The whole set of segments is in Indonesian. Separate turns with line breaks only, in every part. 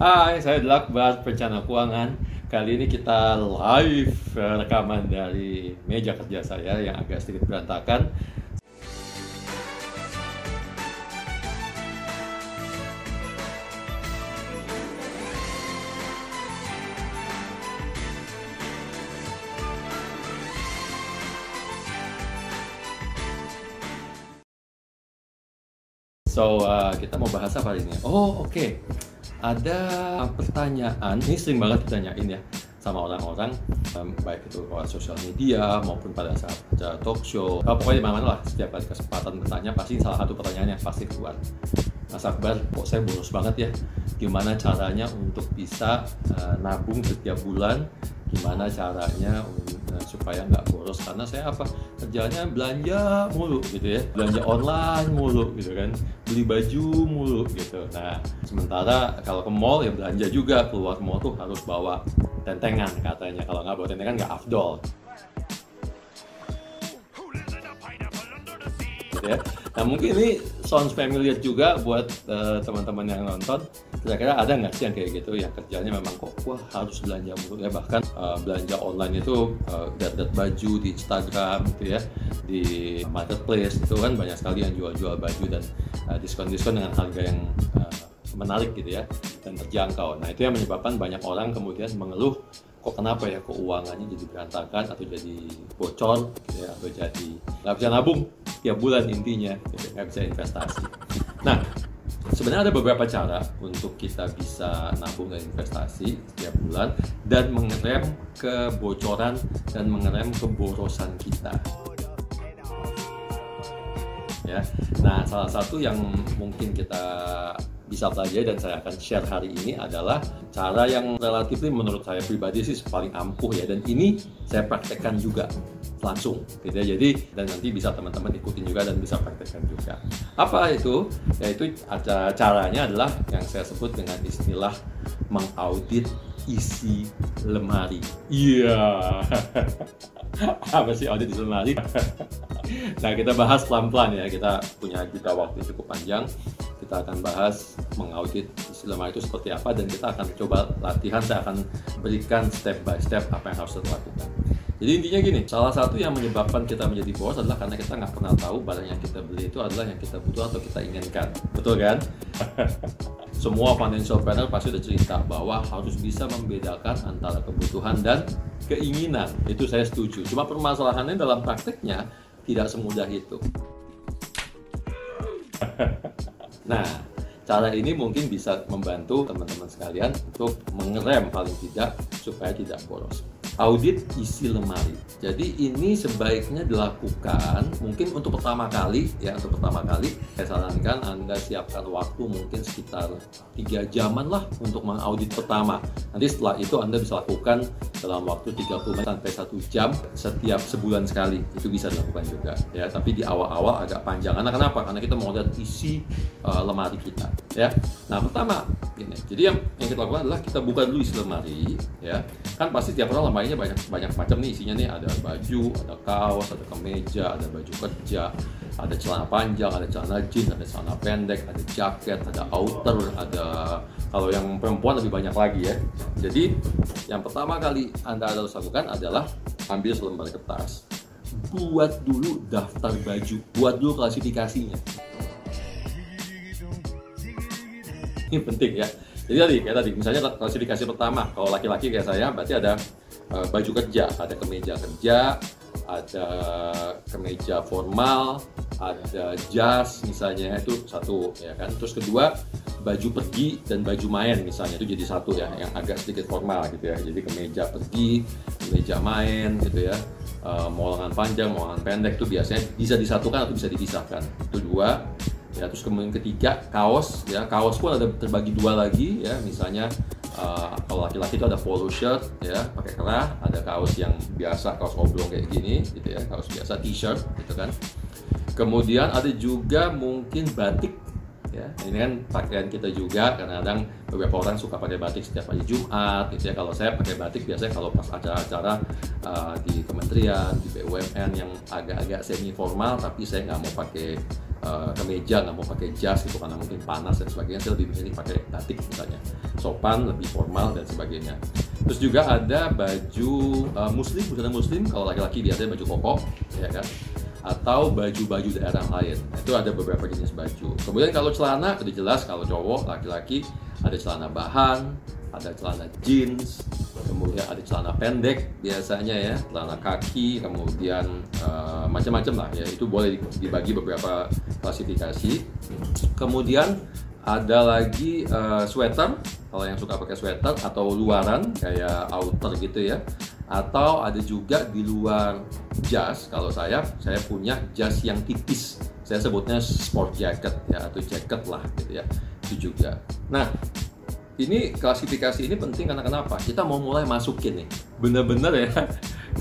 Hai, saya Akbar, perencana keuangan. Kali ini kita live rekaman dari meja kerja saya yang agak sedikit berantakan. Kita mau bahas apa hari ini? Oke. Ada pertanyaan, ini sering banget ditanyain ya sama orang-orang, baik itu lewat sosial media maupun pada saat talk show. Pokoknya di mana-mana lah, setiap kali kesempatan bertanya pasti salah satu pertanyaannya pasti keluar. Mas Akbar, kok saya boros banget ya? Gimana caranya untuk bisa nabung setiap bulan? Gimana caranya supaya nggak boros? Karena saya kerjanya belanja mulu gitu ya, belanja online mulu gitu kan, beli baju mulu gitu. Nah, sementara kalau ke mall ya belanja juga, keluar mall tuh harus bawa tentengan katanya, kalau nggak bawa tentengan nggak afdol gitu ya. Nah, mungkin ini sounds familiar juga buat teman-teman yang nonton. Kira-kira ada nggak sih yang kayak gitu, yang kerjanya memang kok harus belanja mulu ya, bahkan belanja online itu lihat-lihat baju di Instagram gitu ya, di marketplace itu kan banyak sekali yang jual-jual baju dan diskon-diskon dengan harga yang menarik gitu ya dan terjangkau. Nah, itu yang menyebabkan banyak orang kemudian mengeluh, kok kenapa ya keuangannya jadi berantakan atau jadi bocor gitu ya, atau jadi nggak bisa nabung tiap bulan, intinya gitu, nggak bisa investasi. Nah, sebenarnya ada beberapa cara untuk kita bisa nabung dan investasi setiap bulan dan mengerem kebocoran dan mengerem keborosan kita. Ya. Nah, salah satu yang mungkin kita bisa pelajari dan saya akan share hari ini adalah cara yang relatif menurut saya pribadi sih paling ampuh ya, dan ini saya praktekkan juga langsung gitu ya. Jadi dan nanti bisa teman-teman ikutin juga dan bisa praktekkan juga. Apa itu? Yaitu caranya adalah yang saya sebut dengan istilah mengaudit isi lemari. Iya. Apa sih audit isi lemari? Nah, kita bahas pelan-pelan ya, kita punya jeda waktu cukup panjang. Kita akan bahas mengaudit isi lemari itu seperti apa, dan kita akan coba latihan. Saya akan berikan step by step apa yang harus kita lakukan. Jadi intinya gini, salah satu yang menyebabkan kita menjadi boros adalah karena kita nggak pernah tahu barang yang kita beli itu adalah yang kita butuh atau kita inginkan. Betul kan? Semua financial planner pasti udah cerita bahwa harus bisa membedakan antara kebutuhan dan keinginan. Itu saya setuju. Cuma permasalahannya dalam prakteknya tidak semudah itu. Nah, cara ini mungkin bisa membantu teman-teman sekalian untuk mengerem paling tidak supaya tidak boros. Audit isi lemari. Jadi ini sebaiknya dilakukan mungkin untuk pertama kali ya, saya sarankan Anda siapkan waktu mungkin sekitar 3 jaman lah untuk mengaudit pertama. Nanti setelah itu Anda bisa lakukan dalam waktu 30 menit sampai 1 jam setiap sebulan sekali. Itu bisa dilakukan juga ya, tapi di awal-awal agak panjang. Karena kenapa? Karena kita mau lihat isi lemari kita ya. Nah, pertama gini. Jadi yang kita lakukan adalah kita buka dulu isi lemari ya. Kan pasti tiap orang lemarinya banyak macam nih isinya nih, ada baju, ada kaos, ada kemeja, ada baju kerja, ada celana panjang, ada celana jeans, ada celana pendek, ada jaket, ada outer, ada kalau yang perempuan lebih banyak lagi ya. Jadi yang pertama kali Anda harus lakukan adalah ambil selembar kertas, buat dulu daftar baju, buat dulu klasifikasinya. Ini penting ya. Jadi tadi misalnya klasifikasi pertama, kalau laki-laki kayak saya berarti ada baju kerja, ada kemeja kerja, ada kemeja formal, ada jas misalnya, itu satu ya kan. Terus kedua, baju pergi dan baju main misalnya, itu jadi satu ya, yang agak sedikit formal gitu ya. Jadi kemeja pergi, kemeja main gitu ya. Mau lengan panjang, mau lengan pendek itu biasanya bisa disatukan atau bisa dipisahkan. Itu dua. Ya, terus kemudian ketiga, kaos ya. Kaos pun ada terbagi dua lagi ya. Misalnya kalau laki-laki itu ada polo shirt ya, pakai kerah, ada kaos yang biasa, kaos oblong kayak gini gitu ya, kaos biasa, t-shirt gitu kan. Kemudian ada juga mungkin batik ya. Ini kan pakaian kita juga, kadang-kadang beberapa orang suka pakai batik setiap hari Jumat gitu ya. Kalau saya pakai batik biasanya kalau pas acara-acara di kementerian, di BUMN yang agak-agak semi formal, tapi saya nggak mau pakai kemeja, nggak mau pakai jas gitu karena mungkin panas dan sebagainya, saya lebih milih pakai batik misalnya, sopan, lebih formal dan sebagainya. Terus juga ada baju muslim, busana muslim, kalau laki-laki biasanya baju koko, ya kan, atau baju-baju daerah lain. Nah, itu ada beberapa jenis baju. Kemudian kalau celana udah jelas, kalau cowok laki-laki ada celana bahan, ada celana jeans, kemudian ada celana pendek biasanya ya, celana kaki, kemudian macam-macam lah ya, itu boleh dibagi beberapa klasifikasi. Kemudian ada lagi sweater, kalau yang suka pakai sweater atau luaran kayak outer gitu ya, atau ada juga di luar jas. Kalau saya punya jas yang tipis, saya sebutnya sport jacket ya, atau jacket lah gitu ya, itu juga. Nah, ini klasifikasi ini penting karena kenapa? Kita mau mulai masukin nih, bener-bener ya,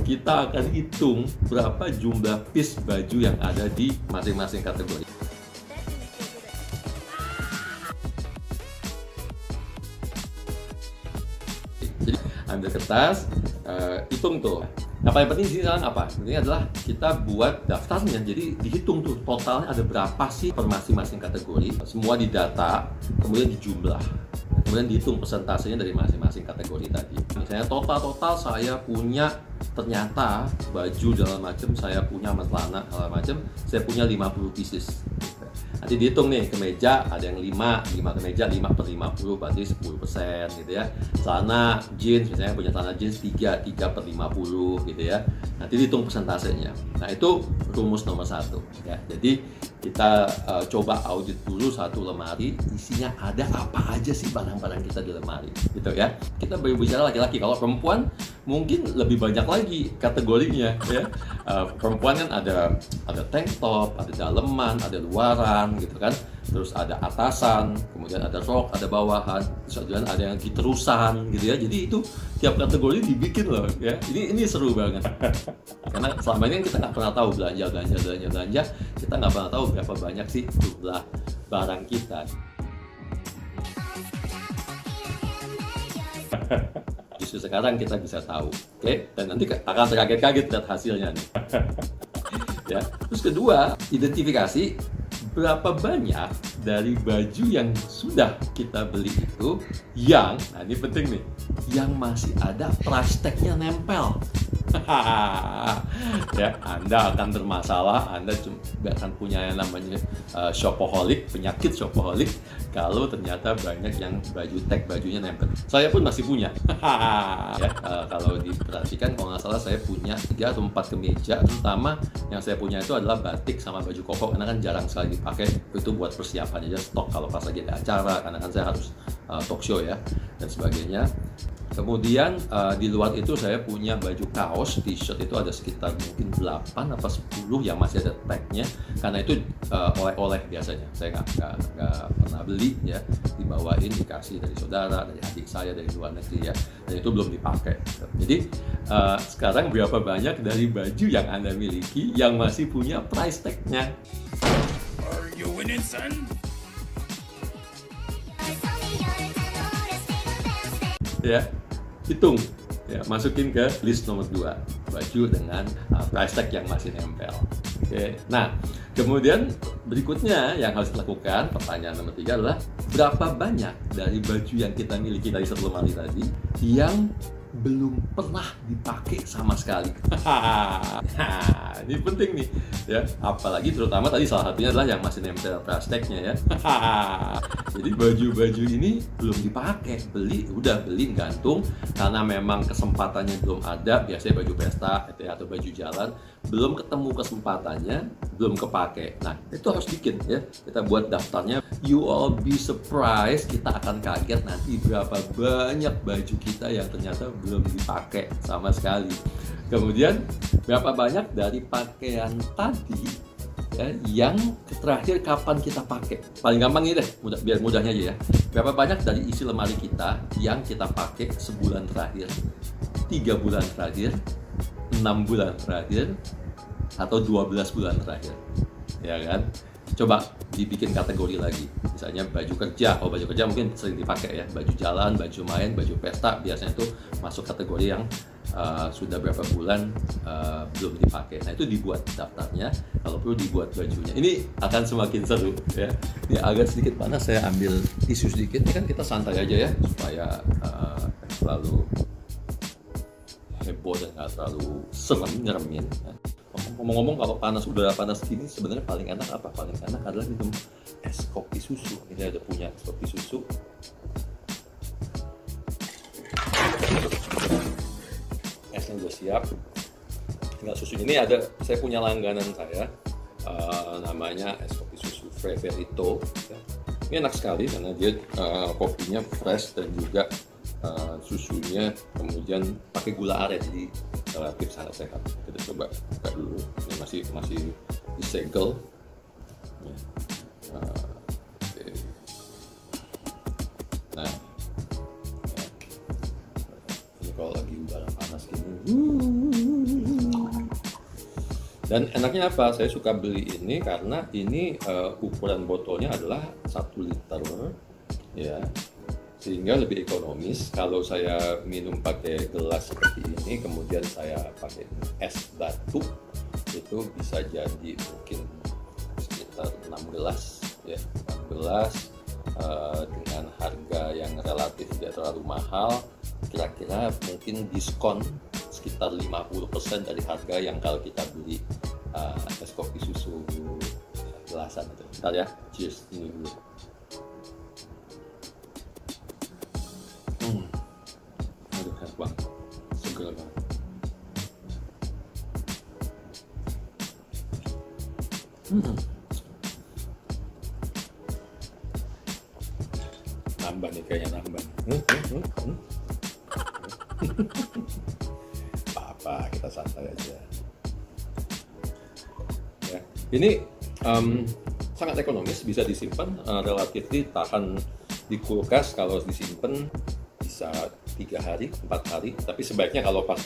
kita akan hitung berapa jumlah piece baju yang ada di masing-masing kategori. Jadi ambil kertas, hitung tuh. Nah, paling penting di sini sekarang apa? Ini adalah kita buat daftarnya. Jadi dihitung tuh totalnya ada berapa sih per masing-masing kategori. Semua didata, kemudian dijumlah. Kemudian dihitung persentasenya dari masing-masing kategori tadi. Misalnya total saya punya, ternyata baju dalam macam, saya punya celana dalam macam, saya punya 50 pieces. Nanti dihitung nih, kemeja ada yang 5 kemeja, 5 per 50 berarti 10% gitu ya. Celana jeans, misalnya punya celana jeans 3 per 50 gitu ya. Nanti dihitung persentasenya. Nah, itu rumus nomor 1 ya. Jadi kita coba audit dulu satu lemari, isinya ada apa aja sih barang-barang kita di lemari gitu ya. Kita berbicara laki-laki, kalau perempuan mungkin lebih banyak lagi kategorinya ya. Perempuan kan ada tank top, ada daleman, ada luaran gitu kan, terus ada atasan, kemudian ada rok, ada bawahan, terus ada yang terusan gitu ya. Jadi itu tiap kategori dibikin loh ya. Ini seru banget karena selama ini kita nggak pernah tahu belanja, kita nggak pernah tahu berapa banyak sih jumlah barang kita. Justru sekarang kita bisa tahu, oke? Dan nanti akan terkaget-kaget lihat hasilnya nih. Ya. Terus kedua, identifikasi berapa banyak dari baju yang sudah kita beli itu yang, nah ini penting nih, yang masih ada price tag-nya nempel. Ya, Anda akan bermasalah, Anda akan punya yang namanya shopaholic, penyakit shopaholic, kalau ternyata banyak yang bajunya nempel. Saya pun masih punya. Ya, kalau diperhatikan, kalau nggak salah saya punya 3 atau 4 kemeja, terutama yang saya punya itu adalah batik sama baju koko, karena kan jarang sekali dipakai, itu buat persiapan aja, stok kalau pas lagi ada acara, karena kan saya harus talk show ya, dan sebagainya. Kemudian di luar itu saya punya baju kaos, t-shirt itu ada sekitar mungkin 8 atau 10 yang masih ada tag-nya, karena itu oleh-oleh biasanya. Saya nggak pernah beli ya, dibawain, dikasih dari saudara, dari adik saya, dari luar negeri ya, dan itu belum dipakai. Jadi sekarang berapa banyak dari baju yang Anda miliki yang masih punya price tag-nya?
Are you winning, son?
Ya, hitung ya, masukin ke list nomor 2, baju dengan price tag yang masih nempel. Oke. Nah, kemudian berikutnya yang harus dilakukan, pertanyaan nomor 3 adalah berapa banyak dari baju yang kita miliki dari satu lemari tadi yang belum pernah dipakai sama sekali. Nah, ini penting nih ya, apalagi terutama tadi salah satunya adalah yang masih nempel price tag-nya ya. Jadi baju-baju ini belum dipakai, beli gantung karena memang kesempatannya belum ada, biasanya baju pesta atau baju jalan, belum ketemu kesempatannya, belum kepake. Nah, itu harus bikin ya, kita buat daftarnya. You all be surprised, kita akan kaget nanti berapa banyak baju kita yang ternyata belum dipakai sama sekali. Kemudian berapa banyak dari pakaian tadi ya, yang terakhir kapan kita pakai. Paling gampang ini deh, biar mudahnya aja ya. Berapa banyak dari isi lemari kita yang kita pakai sebulan terakhir, 3 bulan terakhir, 6 bulan terakhir, atau 12 bulan terakhir, ya kan? Coba dibikin kategori lagi, misalnya baju kerja. Oh, baju kerja mungkin sering dipakai ya, baju jalan, baju main, baju pesta, biasanya itu masuk kategori yang sudah berapa bulan belum dipakai. Nah, itu dibuat daftarnya, kalau perlu dibuat bajunya. Ini akan semakin seru ya. Ini agak sedikit panas, saya ambil tisu sedikit. Ini kan kita santai aja ya, supaya terlalu heboh dan nggak terlalu serem nyeremin. Ngomong-ngomong, kalau udara panas gini sebenarnya paling enak apa? Paling enak adalah minum es kopi susu. Ini ada punya es kopi susu. Esnya udah siap, tinggal susunya. Ini ada, saya punya langganan saya, namanya es kopi susu Freverito ya. Ini enak sekali karena dia kopinya fresh dan juga susunya kemudian pakai gula aren, jadi relatif sangat sehat. Kita coba buka dulu. Ini masih disegel ya. Okay. Nah, ini kalau lagi udara panas gini. Dan enaknya apa? Saya suka beli ini karena ini ukuran botolnya adalah 1 liter ya, sehingga lebih ekonomis. Kalau saya minum pakai gelas seperti ini, kemudian saya pakai es batu, itu bisa jadi mungkin sekitar 6 gelas ya, 6 gelas dengan harga yang relatif tidak terlalu mahal. Kira-kira mungkin diskon sekitar 50% dari harga yang kalau kita beli es kopi susu gelasan itu. Bentar ya, cheers ini dulu. Aduh, enak banget, seger banget. Nambah nih, kayaknya nambah. Apa, kita santai aja. Ya, ini sangat ekonomis, bisa disimpan, relatif tahan di kulkas. Kalau disimpan bisa 3 hari, 4 hari. Tapi sebaiknya kalau pas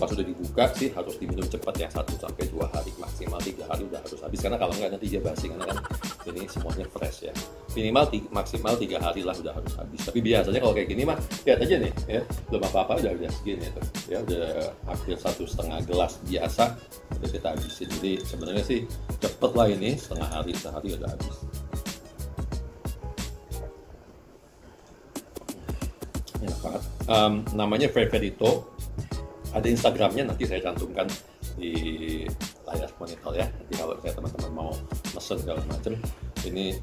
sudah dibuka sih harus diminum cepat ya, 1 sampai 2 hari, maksimal 3 hari udah harus habis. Karena kalau nggak nanti dia basi, karena kan ini semuanya fresh ya. Minimal maksimal 3 hari lah udah harus habis. Tapi biasanya kalau kayak gini mah lihat aja nih ya, belum apa-apa udah segini tuh ya, udah hampir 1,5 gelas biasa udah kita habisin. Jadi sebenarnya sih cepet lah ini, setengah hari, sehari udah habis. Enak banget. Namanya Freverito, ada Instagramnya, nanti saya cantumkan di layar monitor ya. Nanti kalau saya teman-teman mau mesen segala macam, ini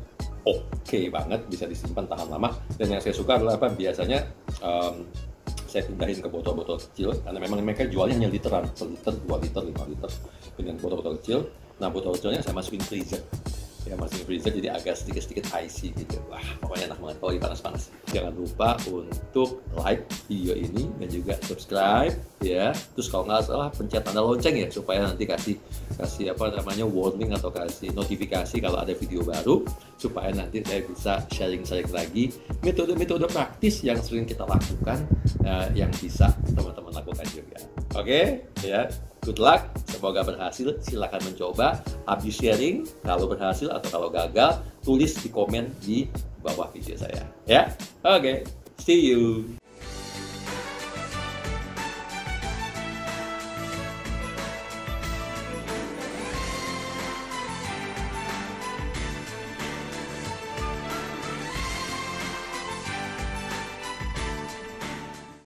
oke banget, bisa disimpan tahan lama. Dan yang saya suka adalah apa? Biasanya saya pindahin ke botol-botol kecil karena memang mereka jualnya hanya literan, 1 liter, 2 liter, 5 liter, dengan botol-botol kecil. Nah, botol kecilnya saya masukin freezer. Ya, masukin freezer jadi agak sedikit icy gitu. Wah, pokoknya enak banget kalau panas-panas. Jangan lupa untuk like video ini dan juga subscribe ya. Terus kalau nggak salah pencet tanda lonceng ya, supaya nanti kasih apa namanya warning atau kasih notifikasi kalau ada video baru, supaya nanti saya bisa sharing lagi metode-metode praktis yang sering kita lakukan, yang bisa teman-teman lakukan juga. Oke, ya. Good luck, semoga berhasil. Silahkan mencoba, habis sharing. Kalau berhasil atau kalau gagal, tulis di komen di bawah video saya. Ya, oke, see you.